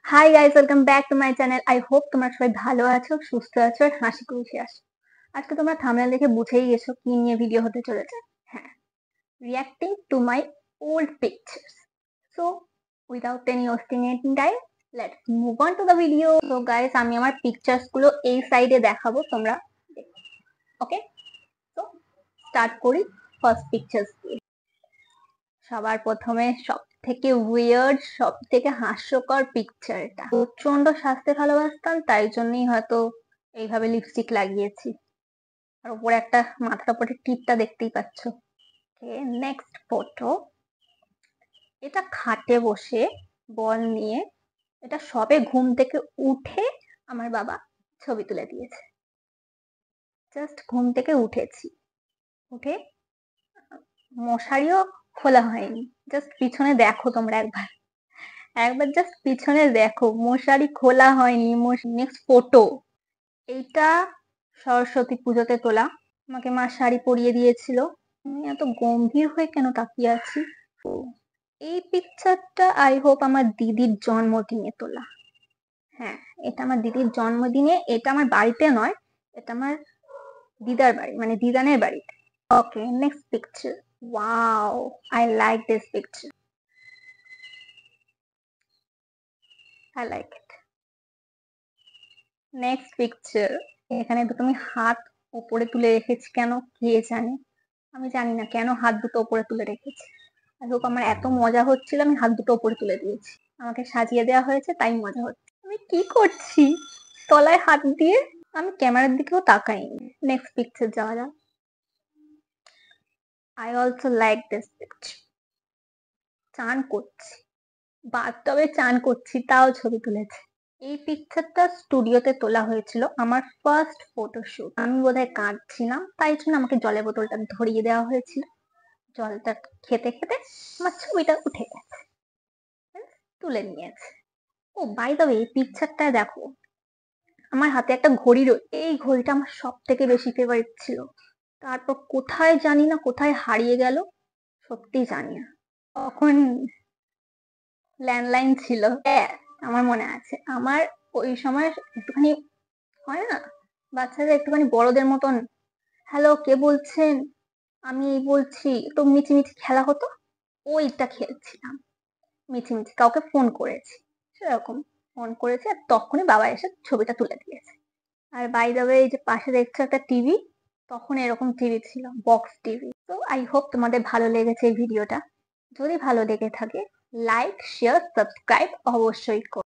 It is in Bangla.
Hi guys, welcome back to my channel. I hope তোমরা সবাই ভালো আছো, সুস্থ আছো আর হাসি খুশি আছো। আজকে তোমরা থাম্বনেল দেখে বুঝেই গেছো কি নিয়ে ভিডিও হতে চলেছে। হ্যাঁ, reacting to my old pictures. So without any wasting any time, let's move on to the video. So guys, আমি আমার পিকচার্স গুলো এই সাইডে দেখাবো, তোমরা দেখো। ওকে, তো স্টার্ট করি ফার্স্ট পিকচার্স দিয়ে। সবার প্রথমে সব থেকে উইয়ার্ড, সব থেকে হাস্যকর পিকচারটা। প্রচন্ড স্বাস্থ্য ভালোবাসতাম, তাই জন্যই হয়তো এইভাবে লিপস্টিক লাগিয়েছি। আর উপরে একটা মাথার উপরে টিপটা দেখতেই পাচ্ছ। Next photo. এটা খাটে বসে বল নিয়ে, এটা সবে ঘুম থেকে উঠে আমার বাবা ছবি তুলে দিয়েছে। জাস্ট ঘুম থেকে উঠেছি, উঠে মশারিও খোলা হয়নি। জাস্ট পিছনে দেখো তোমরা একবার, একবার জাস্ট পিছনে দেখো, মশারি খোলা হয়নি। Next photo. এইটা সরস্বতী পুজোতে তোলা, আমাকে মা শাড়ি পরিয়ে দিয়েছিল। আমি এত গম্ভীর হয়ে কেন তাকিয়ে আছি? এই পিকচারটা আই হোপ আমার দিদির জন্মদিনে তোলা। হ্যাঁ, এটা আমার দিদির জন্মদিনে। এটা আমার বাড়িতে নয়, এটা আমার দিদার বাড়ি, মানে দিদানের বাড়িতে। Okay, next picture. Wow, I like this picture, I like it. Next picture. এখানে দুটো আমি হাত উপরে তুলে রেখেছি, কেন কে জানে। আমি জানি না কেন হাত দুটো উপরে তুলে রেখেছি। হোক, আমার এত মজা হচ্ছিল, আমি হাত দুটো উপরে তুলে দিয়েছি। আমাকে সাজিয়ে দেওয়া হয়েছে, তাই মজা হচ্ছে। আমি কি করছি তলায় হাত দিয়ে? আমি ক্যামেরার দিকেও তাকাইনি। নেক্সট পিকচার যাওয়া যাক। I also like this picture. চান করছি, বাস্তবে চান করছি, তাও ছবি তুলেছে। এই পিকচারটা স্টুডিওতে তোলা হয়েছিল, আমার ফার্স্ট ফটোশুট। আমি বোধহয় কাঁদছিলাম, তাই জন্য আমাকে জলের বোতলটা ধরিয়ে দেওয়া হয়েছিল। জলটা খেতে খেতে আমার ছবিটা উঠে গেছে, তুলে নিয়েছে। ও বাই দ্য ওয়ে, এই পিকচারটা দেখো, আমার হাতে একটা ঘড়ি রয়েছে। এই ঘড়িটা আমার সব থেকে বেশি ফেভারিট ছিল। তারপর কোথায় জানি না, কোথায় হারিয়ে গেল, সত্যি জানি না। তখন ল্যান্ডলাইন ছিল। হ্যাঁ, আমার মনে আছে। আমার ওই সময় একটুখানি হয় না, বাচ্চাদের একটুখানি বড়দের মতন, হ্যালো কে বলছেন, আমি এই বলছি, তো মিছিমিছি খেলা হতো। ওইটা খেলছিলাম, মিছিমিছি কাউকে ফোন করেছি, সেরকম ফোন করেছে, আর তখনই বাবা এসে ছবিটা তুলে দিয়েছে। আর বাই দ্য ওয়ে, এই যে পাশে দেখছো একটা টিভি, তখন এরকম টিভি ছিল, বক্স টিভি। তো আই হোপ তোমাদের ভালো লেগেছে এই ভিডিওটা। যদি ভালো লেগে থাকে, লাইক শেয়ার সাবস্ক্রাইব অবশ্যই করো।